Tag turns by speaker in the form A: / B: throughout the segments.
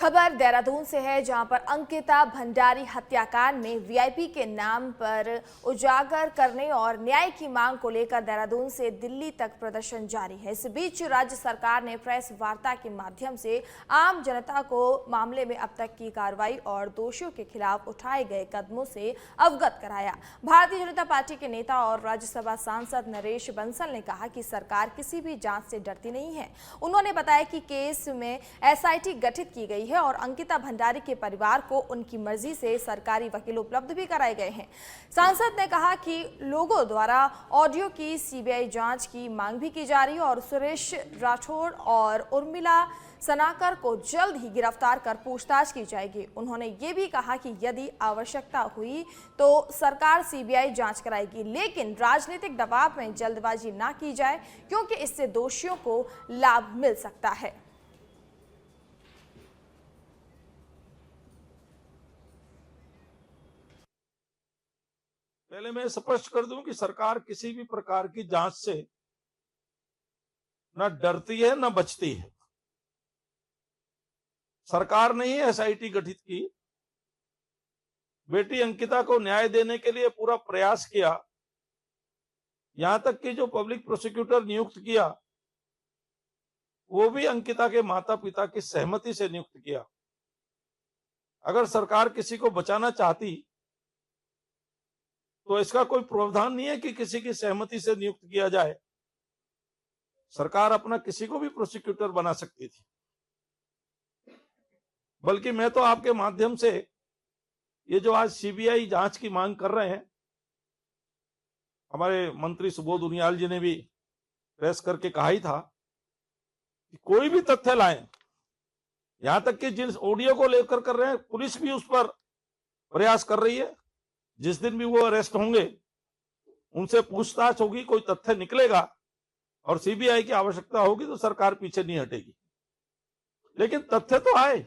A: खबर देहरादून से है, जहां पर अंकिता भंडारी हत्याकांड में वीआईपी के नाम पर उजागर करने और न्याय की मांग को लेकर देहरादून से दिल्ली तक प्रदर्शन जारी है। इस बीच राज्य सरकार ने प्रेस वार्ता के माध्यम से आम जनता को मामले में अब तक की कार्रवाई और दोषियों के खिलाफ उठाए गए कदमों से अवगत कराया। भारतीय जनता पार्टी के नेता और राज्यसभा सांसद नरेश बंसल ने कहा कि सरकार किसी भी जांच से डरती नहीं है। उन्होंने बताया कि केस में एसआईटी गठित की गई है और अंकिता भंडारी के परिवार को उनकी मर्जी से सरकारी वकील उपलब्ध भी कराए गए हैं। सांसद ने कहा कि लोगों द्वारा ऑडियो की सीबीआई जांच की मांग भी की जा रही है और सुरेश राठौड़ और उर्मिला सनाकर को जल्द ही गिरफ्तार कर पूछताछ की जाएगी। उन्होंने ये भी कहा कि यदि आवश्यकता हुई तो सरकार सीबीआई जांच कराएगी, लेकिन राजनीतिक दबाव में जल्दबाजी ना की जाए, क्योंकि इससे दोषियों को लाभ मिल सकता है।
B: पहले मैं स्पष्ट कर दूं कि सरकार किसी भी प्रकार की जांच से न डरती है न बचती है। सरकार ने ही एसआईटी गठित की, बेटी अंकिता को न्याय देने के लिए पूरा प्रयास किया। यहां तक कि जो पब्लिक प्रोसिक्यूटर नियुक्त किया वो भी अंकिता के माता पिता की सहमति से नियुक्त किया। अगर सरकार किसी को बचाना चाहती तो इसका कोई प्रावधान नहीं है कि किसी की सहमति से नियुक्त किया जाए। सरकार अपना किसी को भी प्रोसिक्यूटर बना सकती थी। बल्कि मैं तो आपके माध्यम से ये जो आज सीबीआई जांच की मांग कर रहे हैं, हमारे मंत्री सुबोध उनियाल जी ने भी प्रेस करके कहा ही था कि कोई भी तथ्य लाएं। यहां तक कि जिस ऑडियो को लेकर कर रहे हैं, पुलिस भी उस पर प्रयास कर रही है। जिस दिन भी वो अरेस्ट होंगे उनसे पूछताछ होगी, कोई तथ्य निकलेगा और सीबीआई की आवश्यकता होगी तो सरकार पीछे नहीं हटेगी। लेकिन तथ्य तो आए,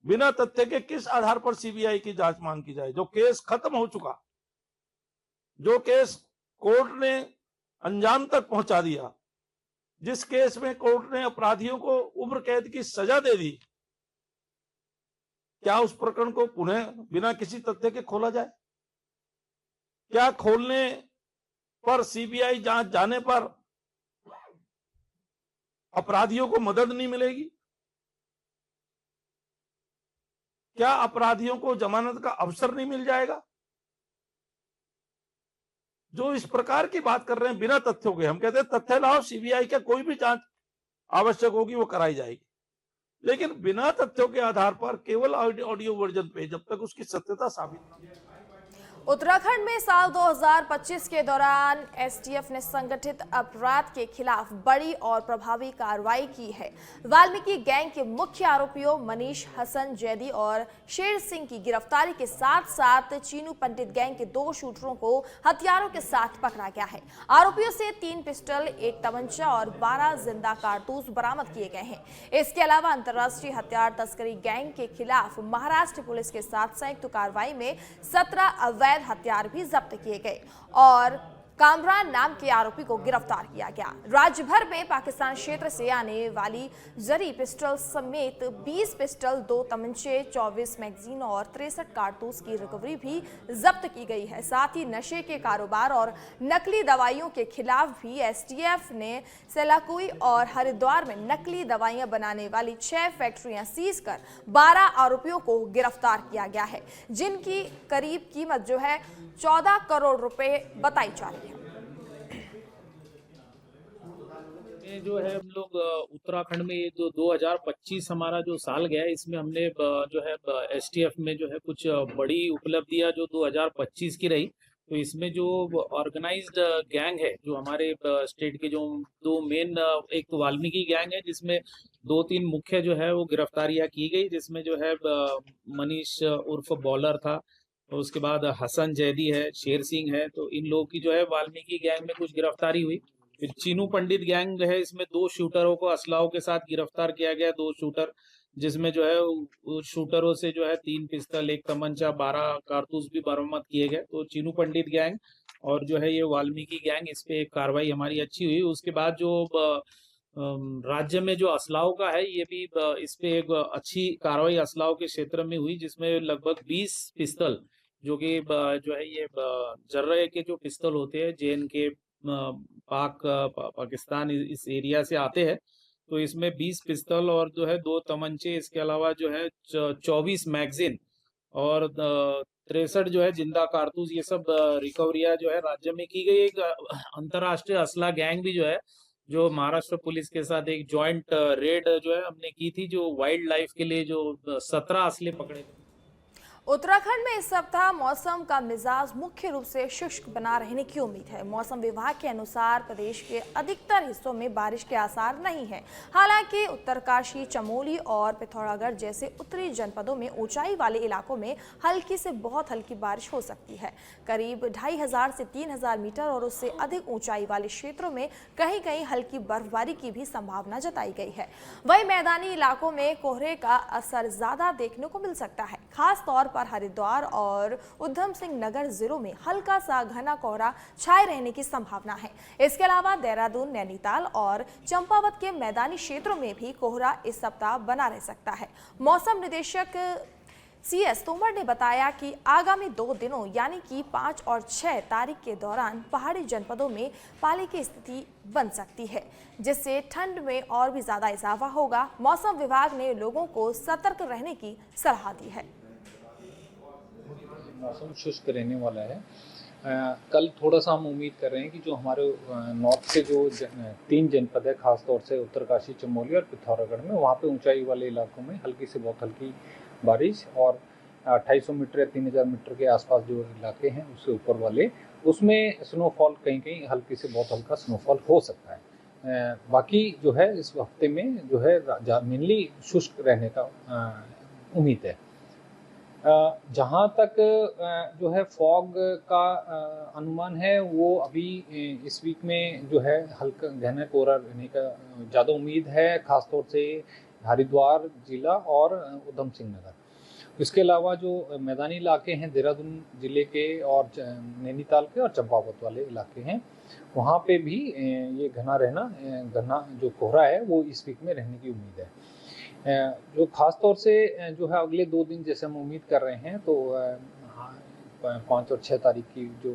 B: बिना तथ्य के किस आधार पर सीबीआई की जांच मांग की जाए? जो केस खत्म हो चुका, जो केस कोर्ट ने अंजाम तक पहुंचा दिया, जिस केस में कोर्ट ने अपराधियों को उम्र कैद की सजा दे दी, क्या उस प्रकरण को पुनः बिना किसी तथ्य के खोला जाए? क्या खोलने पर, सीबीआई जांच जाने पर अपराधियों को मदद नहीं मिलेगी? क्या अपराधियों को जमानत का अवसर नहीं मिल जाएगा? जो इस प्रकार की बात कर रहे हैं बिना तथ्यों के, हम कहते हैं तथ्य लाओ, सीबीआई का कोई भी जांच आवश्यक होगी वो कराई जाएगी। लेकिन बिना तथ्यों के आधार पर केवल ऑडियो वर्जन पे जब तक उसकी सत्यता साबित न हो।
A: उत्तराखंड में साल 2025 के दौरान एसटीएफ ने संगठित अपराध के खिलाफ बड़ी और प्रभावी कार्रवाई की है। वाल्मीकि गैंग के मुख्य आरोपियों मनीष हसन जैदी और शेर सिंह की गिरफ्तारी के साथ साथ चीनू पंडित गैंग के 2 शूटरों को हथियारों के साथ पकड़ा गया है। आरोपियों से 3 पिस्टल, 1 तमंचा और 12 जिंदा कारतूस बरामद किए गए हैं। इसके अलावा अंतर्राष्ट्रीय हथियार तस्करी गैंग के खिलाफ महाराष्ट्र पुलिस के साथ संयुक्त कार्रवाई में 17 अवैध हथियार भी जब्त किए गए और कामरान नाम के आरोपी को गिरफ्तार किया गया। राज्य भर में पाकिस्तान क्षेत्र से आने वाली जरी पिस्टल समेत 20 पिस्टल, 2 तमंचे, 24 मैगजीन और 63 कारतूस की रिकवरी भी जब्त की गई है। साथ ही नशे के कारोबार और नकली दवाइयों के खिलाफ भी एसटीएफ ने सेलाकुई और हरिद्वार में नकली दवाइयां बनाने वाली 6 फैक्ट्रियां सीज कर 12 आरोपियों को गिरफ्तार किया गया है, जिनकी करीब कीमत जो है 14 करोड़ रुपए बताई जा रही है।
C: जो है हम लोग उत्तराखंड में ये जो 2025 हमारा जो साल गया है, इसमें हमने जो है एसटीएफ में जो है कुछ बड़ी उपलब्धियां जो 2025 की रही। तो इसमें जो ऑर्गेनाइज्ड गैंग है, जो हमारे स्टेट के जो 2 मेन, एक तो वाल्मीकि गैंग है जिसमें 2-3 मुख्य जो है वो गिरफ्तारियां की गई, जिसमें जो है मनीष उर्फ बॉलर था, तो उसके बाद हसन जैदी है, शेर सिंह है। तो इन लोगों की जो है वाल्मीकि गैंग में कुछ गिरफ्तारी हुई। फिर चीनू पंडित गैंग है, इसमें 2 शूटरों को असलाहों के साथ गिरफ्तार किया गया, 2 शूटर, जिसमें जो है शूटरों से जो है 3 पिस्तल, 1 तमंचा, 12 कारतूस भी बरामद किए गए। तो चीनू पंडित गैंग और जो है ये वाल्मीकि गैंग, इस पे एक कार्रवाई हमारी अच्छी हुई। उसके बाद जो राज्य में जो असलाओं का है ये भी इस पे एक अच्छी कार्रवाई असलाओं के क्षेत्र में हुई, जिसमें लगभग 20 पिस्तल जो कि जो है ये जर्रे के जो पिस्तल होते हैं जेन के पाकिस्तान इस एरिया से आते हैं, तो इसमें 20 पिस्तल और जो है 2 तमंचे, इसके अलावा जो है 24 मैगजीन और 63 जो है जिंदा कारतूस, ये सब रिकवरिया जो है राज्य में की गई। एक अंतर्राष्ट्रीय असला गैंग भी जो है, जो महाराष्ट्र पुलिस के साथ एक जॉइंट रेड जो है हमने की थी, जो वाइल्ड लाइफ के लिए जो 17 असले पकड़े थे।
A: उत्तराखंड में इस सप्ताह मौसम का मिजाज मुख्य रूप से शुष्क बना रहने की उम्मीद है। मौसम विभाग के अनुसार प्रदेश के अधिकतर हिस्सों में बारिश के आसार नहीं है। हालांकि उत्तरकाशी, चमोली और पिथौरागढ़ जैसे उत्तरी जनपदों में ऊंचाई वाले इलाकों में हल्की से बहुत हल्की बारिश हो सकती है। करीब 2500 से 3000 मीटर और उससे अधिक ऊंचाई वाले क्षेत्रों में कहीं कहीं हल्की बर्फबारी की भी संभावना जताई गई है। वहीं मैदानी इलाकों में कोहरे का असर ज्यादा देखने को मिल सकता है। खास तौर पर हरिद्वार और उधम सिंह नगर जिलों में हल्का सा घना कोहरा छाए रहने की संभावना है। इसके अलावा देहरादून, नैनीताल और चंपावत के मैदानी क्षेत्रों में भी कोहरा इस सप्ताह बना रह सकता है। मौसम निदेशक CS तोमर ने बताया कि आगामी 2 दिनों यानी कि 5 और 6 तारीख के दौरान पहाड़ी जनपदों में पाले की स्थिति बन सकती है, जिससे ठंड में और भी ज्यादा इजाफा होगा। मौसम विभाग ने लोगों को सतर्क रहने की सलाह दी है।
D: मौसम शुष्क रहने वाला है। कल थोड़ा सा हम उम्मीद कर रहे हैं कि जो हमारे नॉर्थ से जो 3 जनपद है, खासतौर से उत्तरकाशी, चमोली और पिथौरागढ़ में, वहाँ पे ऊंचाई वाले इलाकों में हल्की से बहुत हल्की बारिश और 2800 मीटर या 3000 मीटर के आसपास जो इलाके हैं उससे ऊपर वाले, उसमें स्नोफॉल कहीं कहीं हल्की से बहुत हल्का स्नोफॉल हो सकता है। बाकी जो है इस हफ्ते में जो है मेनली शुष्क रहने का उम्मीद है। जहाँ तक जो है फॉग का अनुमान है, वो अभी इस वीक में जो है हल्का घना कोहरा रहने का ज़्यादा उम्मीद है, खासतौर से हरिद्वार जिला और उधम सिंह नगर। इसके अलावा जो मैदानी इलाके हैं देहरादून जिले के और नैनीताल के और चंपावत वाले इलाके हैं, वहाँ पे भी ये घना जो कोहरा है वो इस वीक में रहने की उम्मीद है। जो खास तौर से जो है अगले 2 दिन जैसे हम उम्मीद कर रहे हैं, तो 5 और 6 तारीख की जो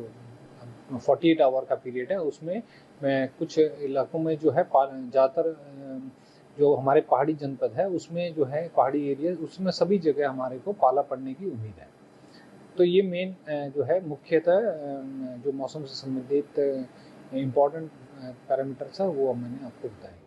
D: 48 आवर का पीरियड है, उसमें कुछ इलाकों में जो है ज़्यादातर जो हमारे पहाड़ी जनपद है उसमें जो है पहाड़ी एरिया, उसमें सभी जगह हमारे को पाला पड़ने की उम्मीद है। तो ये मेन जो है मुख्यतः जो मौसम से संबंधित इम्पोर्टेंट पैरामीटर्स है वो मैंने आपको बताया।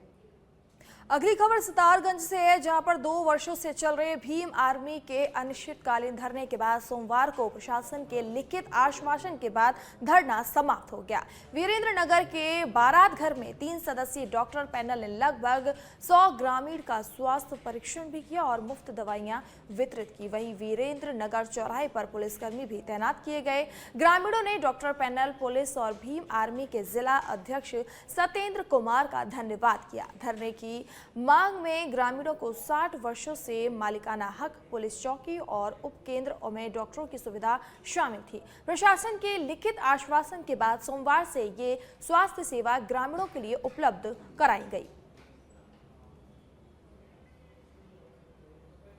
A: अगली खबर सितारगंज से है, जहां पर 2 वर्षों से चल रहे भीम आर्मी के अनिश्चितकालीन धरने के बाद सोमवार को प्रशासन के लिखित आश्वासन के बाद धरना समाप्त हो गया। वीरेंद्र नगर के बारात घर में 3 सदस्यीय डॉक्टर पैनल ने लगभग 100 ग्रामीण का स्वास्थ्य परीक्षण भी किया और मुफ्त दवाइयां वितरित की। वहीं वीरेंद्र नगर चौराहे पर पुलिसकर्मी भी तैनात किए गए। ग्रामीणों ने डॉक्टर पैनल, पुलिस और भीम आर्मी के जिला अध्यक्ष सत्येंद्र कुमार का धन्यवाद किया। धरने की मांग में ग्रामीणों को 60 वर्षों से मालिकाना हक, पुलिस चौकी और उपकेंद्र में डॉक्टरों की सुविधा शामिल थी। प्रशासन के लिखित आश्वासन के बाद सोमवार से ये स्वास्थ्य सेवा ग्रामीणों के लिए उपलब्ध कराई गई।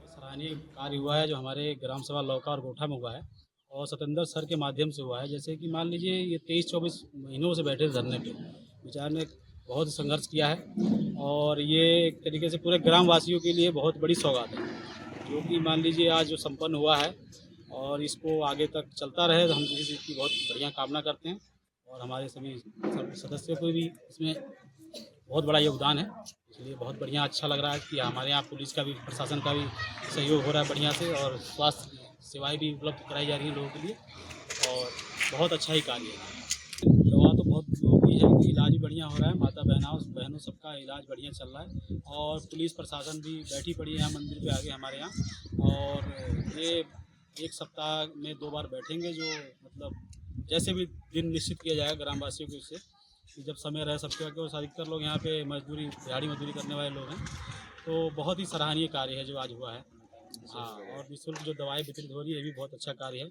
E: सराहनीय कार्य हुआ है जो हमारे ग्राम सभा लौका और गोठा में हुआ है और सतेंद्र सर के माध्यम से हुआ है। जैसे कि मान लीजिए ये 23-24 महीनों से बैठे धरने पे, विचार ने बहुत संघर्ष किया है और ये एक तरीके से पूरे ग्रामवासियों के लिए बहुत बड़ी सौगात है, जो कि मान लीजिए आज जो संपन्न हुआ है और इसको आगे तक चलता रहे, तो हम इस चीज़ की बहुत बढ़िया कामना करते हैं और हमारे सभी सदस्यों को भी इसमें बहुत बड़ा योगदान है। इसलिए बहुत बढ़िया अच्छा लग रहा है कि हमारे यहाँ पुलिस का भी, प्रशासन का भी सहयोग हो रहा है बढ़िया से और स्वास्थ्य सेवाएँ भी उपलब्ध कराई जा रही हैं लोगों के लिए और बहुत अच्छा ही कार्य है। दवा तो बहुत उपयोगी है कि इलाज भी बढ़िया हो रहा है, माता बहनों सबका इलाज बढ़िया चल रहा है और पुलिस प्रशासन भी बैठी पड़ी है यहाँ मंदिर पे आगे हमारे यहाँ। और ये 1 सप्ताह में 2 बार बैठेंगे, जो मतलब जैसे भी दिन निश्चित किया जाएगा ग्रामवासियों को, इससे कि जब समय रहे सबके आगे। और अधिकतर लोग यहाँ पे मजदूरी, दिहाड़ी मजदूरी करने वाले लोग हैं, तो बहुत ही सराहनीय कार्य है जो आज हुआ है। हाँ, और निःशुल्क जो दवाएँ वितरित हो रही है ये भी बहुत अच्छा कार्य है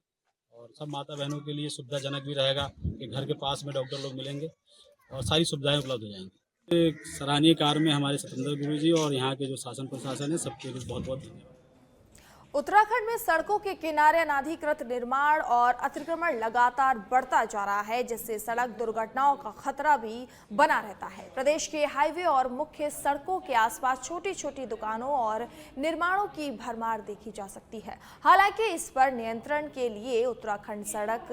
E: और सब माता बहनों के लिए सुविधाजनक भी रहेगा कि घर के पास में डॉक्टर लोग मिलेंगे और सारी सुविधाएं उपलब्ध हो जाएंगी। एक सराहनीय कार्य में हमारे सतेंद्र गुरु जी और यहाँ के जो शासन प्रशासन है सबके लिए बहुत बहुत धन्यवाद।
A: उत्तराखंड में सड़कों के किनारे अनाधिकृत निर्माण और अतिक्रमण लगातार बढ़ता जा रहा है, जिससे सड़क दुर्घटनाओं का खतरा भी बना रहता है। प्रदेश के हाईवे और मुख्य सड़कों के आसपास छोटी छोटी दुकानों और निर्माणों की भरमार देखी जा सकती है। हालांकि इस पर नियंत्रण के लिए उत्तराखंड सड़क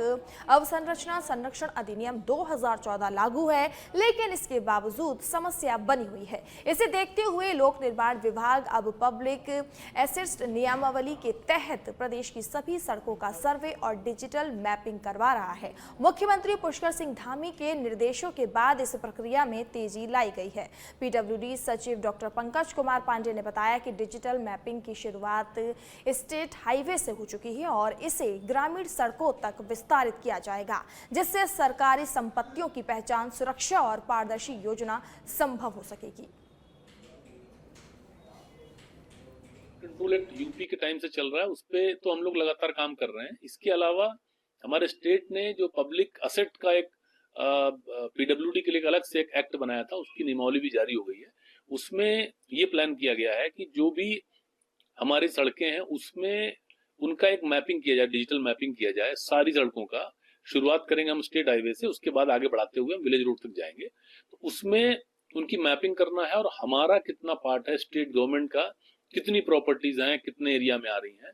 A: अवसंरचना संरक्षण अधिनियम 2014 लागू है, लेकिन इसके बावजूद समस्या बनी हुई है। इसे देखते हुए लोक निर्माण विभाग अब पब्लिक एसेट्स नियमावली के तहत प्रदेश की सभी सड़कों का सर्वे और डिजिटल मैपिंग करवा रहा है। मुख्यमंत्री पुष्कर सिंह धामी के निर्देशों के बाद इस प्रक्रिया में तेजी लाई गई है। पीडब्ल्यूडी सचिव डॉक्टर पंकज कुमार पांडे ने बताया कि डिजिटल मैपिंग की शुरुआत स्टेट हाईवे से हो चुकी है और इसे ग्रामीण सड़कों तक विस्तारित किया जाएगा, जिससे सरकारी संपत्तियों की पहचान, सुरक्षा और पारदर्शी योजना संभव हो सकेगी।
F: कंट्रोल एक्ट यूपी के टाइम से चल रहा है, उस पे तो हम लोग लगातार काम कर रहे हैं। इसके अलावा हमारे स्टेट ने जो पब्लिक असेट का एक पीडब्ल्यूडी के लिए अलग से एक एक्ट बनाया था, उसकी नियमावली भी जारी हो गई है। उसमें ये प्लान किया गया है कि जो भी हमारी सड़कें हैं उसमें उनका एक मैपिंग किया जाए, डिजिटल मैपिंग किया जाए सारी सड़कों का। शुरुआत करेंगे हम स्टेट हाईवे से, उसके बाद आगे बढ़ाते हुए हम विलेज रोड तक जाएंगे। तो उसमें उनकी मैपिंग करना है और हमारा कितना पार्ट है, स्टेट गवर्नमेंट का कितनी प्रॉपर्टीज हैं, कितने एरिया में आ रही हैं,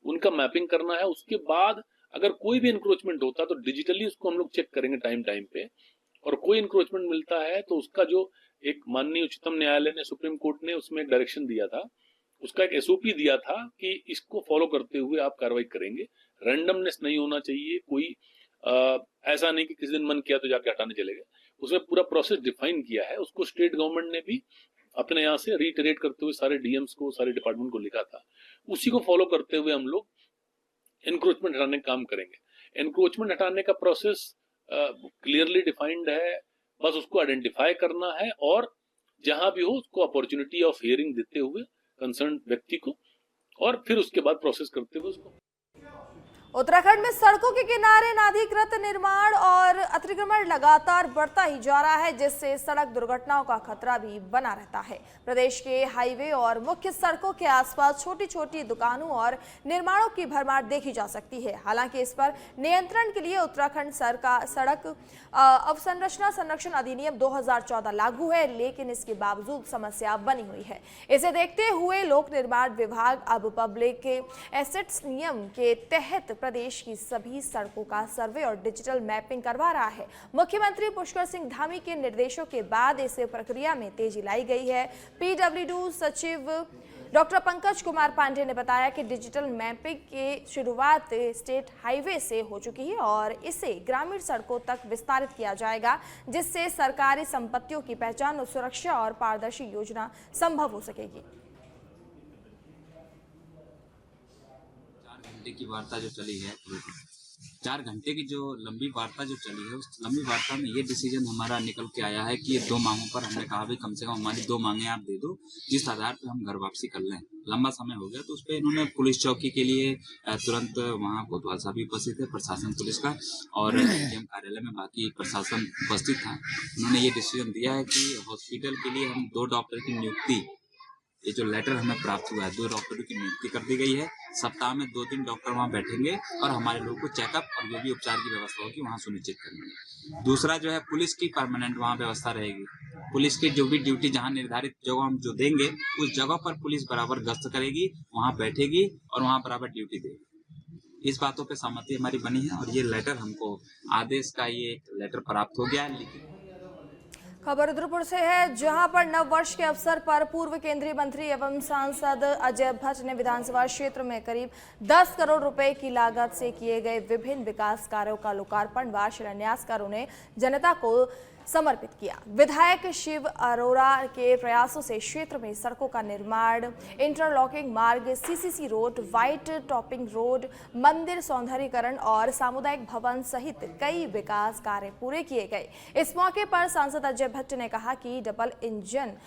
F: उनका मैपिंग करना है। उसके बाद अगर कोई भी इंक्रोचमेंट होता है तो डिजिटली उसको हम लोग चेक करेंगे टाइम पे, और कोई इंक्रोचमेंट मिलता है तो उसका जो एक माननीय उच्चतम न्यायालय ने, सुप्रीम कोर्ट ने उसमें एक डायरेक्शन दिया था, उसका एक एसओपी दिया था कि इसको फॉलो करते हुए आप कार्रवाई करेंगे। रैंडमनेस नहीं होना चाहिए, कोई ऐसा नहीं कि किसी दिन मन किया तो जाके हटाने चले गए। उसमें पूरा प्रोसेस डिफाइन किया है, उसको स्टेट गवर्नमेंट ने भी अपने यहाँ से रीटरेट करते हुए सारे डीएम्स को, सारे डिपार्टमेंट को लिखा था। उसी को फॉलो करते हुए हम लोग एनक्रोचमेंट हटाने का काम करेंगे। एनक्रोचमेंट हटाने का प्रोसेस क्लियरली डिफाइंड है, बस उसको आइडेंटिफाई करना है और जहां भी हो उसको अपॉर्चुनिटी ऑफ हियरिंग देते हुए कंसर्न व्यक्ति को, और फिर उसके बाद प्रोसेस करते हुए उसको।
A: उत्तराखंड में सड़कों के किनारे अनाधिकृत निर्माण और अतिक्रमण लगातार बढ़ता ही जा रहा है, जिससे सड़क दुर्घटनाओं का खतरा भी बना रहता है। प्रदेश के हाईवे और मुख्य सड़कों के आसपास छोटी छोटी दुकानों और निर्माणों की भरमार देखी जा सकती है। हालांकि इस पर नियंत्रण के लिए उत्तराखंड सरकार सड़क अवसंरचना संरक्षण अधिनियम 2014 लागू है, लेकिन इसके बावजूद समस्या बनी हुई है। इसे देखते हुए लोक निर्माण विभाग अब पब्लिक एसेट्स नियम के तहत प्रदेश की सभी सड़कों का सर्वे और डिजिटल मैपिंग करवा रहा है। मुख्यमंत्री पुष्कर सिंह धामी के निर्देशों के बाद इस प्रक्रिया में तेजी लाई गई है। पीडब्ल्यूडी सचिव डॉक्टर पंकज कुमार पांडे ने बताया कि डिजिटल मैपिंग की शुरुआत स्टेट हाईवे से हो चुकी है और इसे ग्रामीण सड़कों तक विस्तारित किया जाएगा, जिससे सरकारी संपत्तियों की पहचान, सुरक्षा और पारदर्शी योजना संभव हो सकेगी।
G: की वार्ता जो चली है, 4 घंटे की जो लंबी वार्ता जो चली है, उस लंबी वार्ता में ये डिसीजन हमारा निकल के आया है कि ये 2 मांगों पर हमने कहा भाई कम से कम हमारी 2 मांगे आप दे दो, जिस आधार पर हम घर वापसी कर लें। लंबा समय हो गया, तो उस पर इन्होंने पुलिस चौकी के लिए तुरंत वहाँ कोतवाल साहब भी उपस्थित थे, प्रशासन पुलिस का, और डीएम कार्यालय में बाकी प्रशासन उपस्थित था। उन्होंने ये डिसीजन दिया है कि हॉस्पिटल के लिए हम 2 डॉक्टर की नियुक्ति, ये जो लेटर हमें प्राप्त हुआ है, 2 डॉक्टरों की नियुक्ति कर दी गई है। सप्ताह में 2-3 डॉक्टर वहाँ बैठेंगे और हमारे लोगों को चेकअप और जो भी उपचार की व्यवस्था होगी वहाँ सुनिश्चित करेंगे। दूसरा जो है, पुलिस की परमानेंट वहाँ व्यवस्था रहेगी। पुलिस की जो भी ड्यूटी जहाँ निर्धारित जगह हम जो देंगे, उस जगह पर पुलिस बराबर गश्त करेगी, वहाँ बैठेगी और वहाँ बराबर ड्यूटी देगी। इस बातों पर सहमति हमारी बनी है और ये लेटर हमको आदेश का ये लेटर प्राप्त हो गया है।
A: खबर रुद्रपुर से है, जहां पर नव वर्ष के अवसर पर पूर्व केंद्रीय मंत्री एवं सांसद अजय भट्ट ने विधानसभा क्षेत्र में करीब 10 करोड़ रुपए की लागत से किए गए विभिन्न विकास कार्यों का लोकार्पण व शिलान्यास कर उन्हें जनता को समर्पित किया। विधायक शिव अरोड़ा के प्रयासों से क्षेत्र में सड़कों का निर्माण, इंटरलॉकिंग मार्ग, CCC road, white topping road, मंदिर सौंदर्यीकरण और सामुदायिक भवन सहित कई विकास कार्य पूरे किए गए। इस मौके पर सांसद अजय भट्ट ने कहा कि डबल इंजन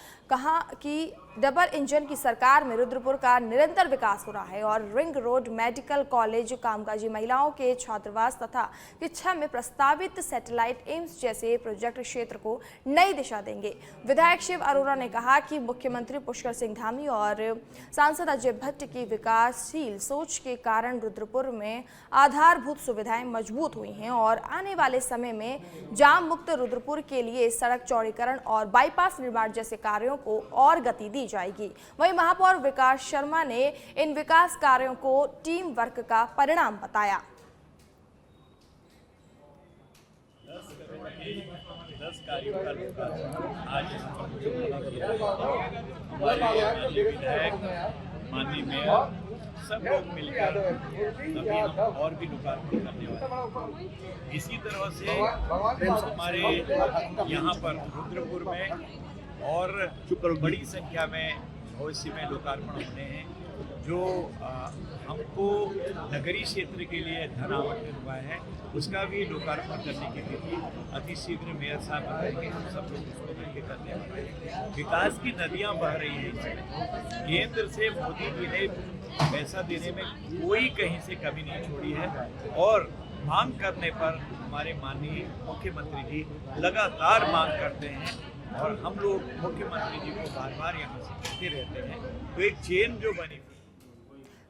A: डबल इंजन की सरकार में रुद्रपुर का निरंतर विकास हो रहा है और रिंग रोड मेडिकल कॉलेज, कामकाजी महिलाओं के छात्रावास तथा किच्छा में प्रस्तावित सैटेलाइट एम्स जैसे प्रोजेक्ट क्षेत्र को नई दिशा देंगे। विधायक शिव अरोड़ा ने कहा कि मुख्यमंत्री पुष्कर सिंह धामी और सांसद अजय भट्ट की विकासशील सोच के कारण रुद्रपुर में आधारभूत सुविधाएं मजबूत हुई हैं और आने वाले समय में जाम मुक्त रुद्रपुर के लिए सड़क चौड़ीकरण और बाईपास निर्माण जैसे कार्यों को और गति दी जाएगी। वहीं महापौर विकास शर्मा ने इन विकास कार्यों को टीम वर्क का परिणाम बताया।
H: 10 कार्यों का लोकार्पण आज हमारे विधायक, माननीय मेयर, सब लोग मिलकर अभी हम और भी लोकार्पण करने वाले हैं। इसी तरह से हमारे यहाँ पर रुद्रपुर में और बड़ी संख्या में भविष्य में लोकार्पण होने हैं। जो हमको नगरीय क्षेत्र के लिए धन आवंटित हुआ है उसका भी लोकार्पण करने की तिथि अति शीघ्र मेयर साहब बताएंगे। हम सब लोग उसको मिलकर करने वाले हैं। विकास की नदियां बह रही हैं इसमें। केंद्र से मोदी जी ने पैसा देने में कोई कहीं से कमी नहीं छोड़ी है और मांग करने पर हमारे माननीय मुख्यमंत्री जी लगातार मांग करते हैं और हम लोग मुख्यमंत्री जी को बार बार यहाँ से कहते रहते हैं। तो एक चेन जो बनी।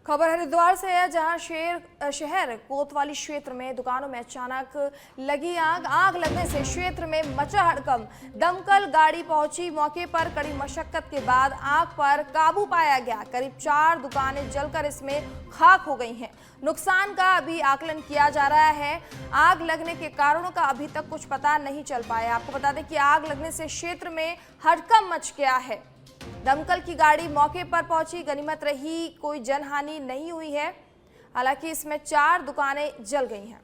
A: खबर हरिद्वार से है, जहां शहर कोतवाली क्षेत्र में दुकानों में अचानक लगी आग लगने से क्षेत्र में मचा हड़कंप। दमकल गाड़ी पहुंची मौके पर। कड़ी मशक्कत के बाद आग पर काबू पाया गया। करीब 4 दुकानें जलकर इसमें खाक हो गई हैं। नुकसान का अभी आकलन किया जा रहा है। आग लगने के कारणों का अभी तक कुछ पता नहीं चल पाया। आपको बता दें कि आग लगने से क्षेत्र में हड़कंप मच गया है। दमकल की गाड़ी मौके पर पहुंची। गनीमत रही कोई जनहानि नहीं हुई है। हालांकि इसमें 4 दुकानें जल गई हैं।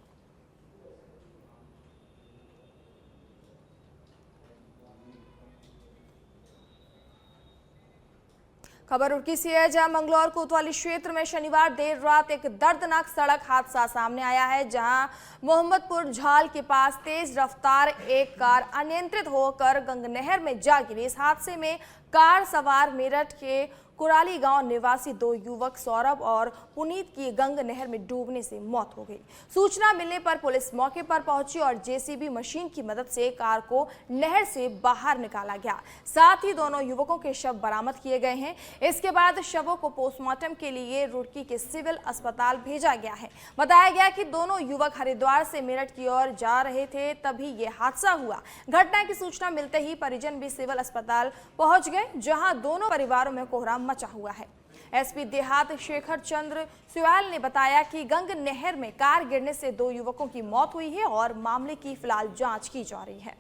A: खबर रुड़की से है, जहां मंगलौर कोतवाली क्षेत्र में शनिवार देर रात एक दर्दनाक सड़क हादसा सामने आया है, जहां मोहम्मदपुर झाल के पास तेज रफ्तार एक कार अनियंत्रित होकर गंग नहर में जा गिरी। इस हादसे में कार सवार मेरठ के कुराली गांव निवासी 2 युवक सौरभ और पुनीत की गंग नहर में डूबने से मौत हो गई। सूचना मिलने पर पुलिस मौके पर पहुंची और जेसीबी मशीन की मदद से कार को नहर से बाहर निकाला गया। साथ ही दोनों युवकों के शव बरामद किए गए हैं। इसके बाद शवों को पोस्टमार्टम के लिए रुड़की के सिविल अस्पताल भेजा गया है। बताया गया कि दोनों युवक हरिद्वार से मेरठ की ओर जा रहे थे, तभी ये हादसा हुआ। घटना की सूचना मिलते ही परिजन भी सिविल अस्पताल पहुंच गए, जहां दोनों परिवारों में कोहराम मचा हुआ है। एसपी देहात शेखर चंद्र सुयाल ने बताया कि गंग नहर में कार गिरने से 2 युवकों की मौत हुई है और मामले की फिलहाल जांच की जा रही है।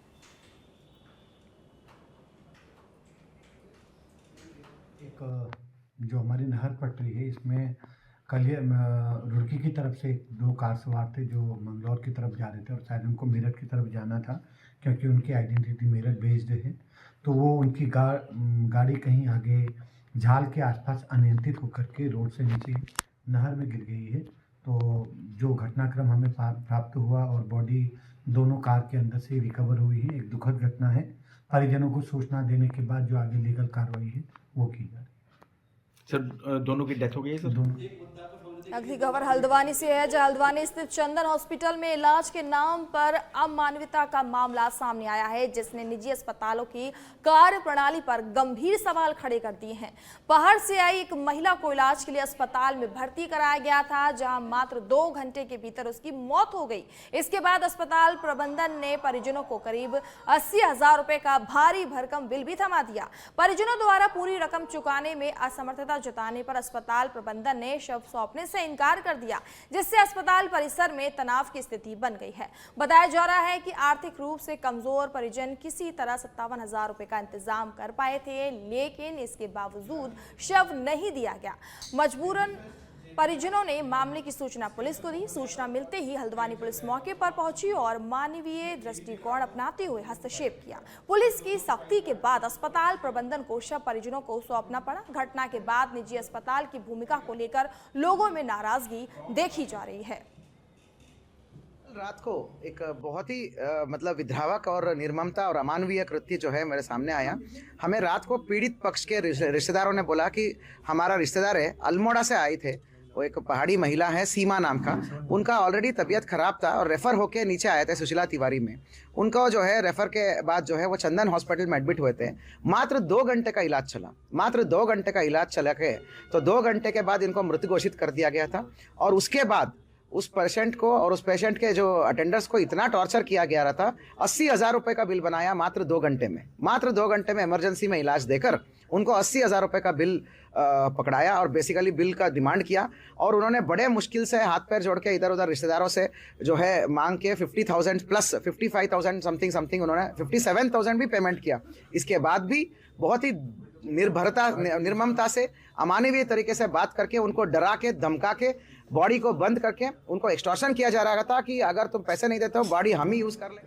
I: एक जो हमारी नहर पट रही है, इसमें कल रुड़की की तरफ से 2 कार सवार थे जो मंगलौर की तरफ जा रहे थे और शायद उनको मेरठ की तरफ जाना था, क्योंकि उनकी आइडेंटिटी मेरठ बेस्ड है। तो वो उनकी गाड़ी कहीं आगे झाल के आसपास अनियंत्रित होकर के रोड से नीचे नहर में गिर गई है। तो जो घटनाक्रम हमें प्राप्त हुआ और बॉडी दोनों कार के अंदर से रिकवर हुई है, एक दुखद घटना है। परिजनों को सूचना देने के बाद जो आगे लीगल कार्रवाई है वो की जा रही है।
J: सर, दोनों की डेथ हो गई है सर?
I: दोनों।
A: अगली खबर हल्द्वानी से है, जहां हल्द्वानी स्थित चंदन हॉस्पिटल में इलाज के नाम पर अमानवीयता का मामला सामने आया है, जिसने निजी अस्पतालों की कार्य प्रणाली पर गंभीर सवाल खड़े कर दिए हैं। बाहर से आई एक महिला को इलाज के लिए अस्पताल में भर्ती कराया गया था, जहां मात्र 2 घंटे के भीतर उसकी मौत हो गई। इसके बाद अस्पताल प्रबंधन ने परिजनों को करीब 80,000 रुपए का भारी भरकम बिल भी थमा दिया। परिजनों द्वारा पूरी रकम चुकाने में असमर्थता जताने पर अस्पताल प्रबंधन ने शव सौंपने से इनकार कर दिया, जिससे अस्पताल परिसर में तनाव की स्थिति बन गई है। बताया जा रहा है कि आर्थिक रूप से कमजोर परिजन किसी तरह 57,000 रुपए का इंतजाम कर पाए थे, लेकिन इसके बावजूद शव नहीं दिया गया। मजबूरन परिजनों ने मामले की सूचना पुलिस को दी। सूचना मिलते ही हल्द्वानी पुलिस मौके पर पहुंची और मानवीय दृष्टिकोण अपनाते हुए हस्तक्षेप किया। पुलिस की सख्ती के बाद अस्पताल प्रबंधन को शव परिजनों को सौंपना पड़ा। घटना के बाद निजी अस्पताल की भूमिका को लेकर लोगों में नाराजगी देखी जा रही है।
K: रात को एक बहुत ही मतलब विध्रावक और निर्ममता और अमानवीय कृत्य जो है मेरे सामने आया। हमें रात को पीड़ित पक्ष के रिश्तेदारों ने बोला कि हमारा रिश्तेदार है, अल्मोड़ा से आए थे, वो एक पहाड़ी महिला है सीमा नाम का, उनका ऑलरेडी तबीयत खराब था और रेफ़र होके नीचे आए थे सुशीला तिवारी में। उनको जो है रेफ़र के बाद जो है वो चंदन हॉस्पिटल में एडमिट हुए थे। मात्र 2 घंटे का इलाज चला, मात्र 2 घंटे का इलाज चला के तो 2 घंटे के बाद इनको मृत घोषित कर दिया गया था। और उसके बाद उस पेशेंट को और उस पेशेंट के जो अटेंडर्स को इतना टॉर्चर किया गया रहा था। 80,000 रुपये का बिल बनाया मात्र 2 घंटे में, मात्र 2 घंटे में इमरजेंसी में इलाज देकर उनको 80,000 रुपये का बिल पकड़ाया और बेसिकली बिल का डिमांड किया। और उन्होंने बड़े मुश्किल से हाथ पैर जोड़ के इधर उधर रिश्तेदारों से जो है मांग के 50,000 प्लस 55,000 समथिंग उन्होंने 57,000 भी पेमेंट किया। इसके बाद भी बहुत ही निर्ममता से अमानवीय तरीके से बात करके उनको डरा के धमका के बॉडी को बंद करके उनको एक्सटॉर्शन किया जा रहा था कि अगर तुम पैसे नहीं देते हो बॉडी हम ही यूज़ कर ले।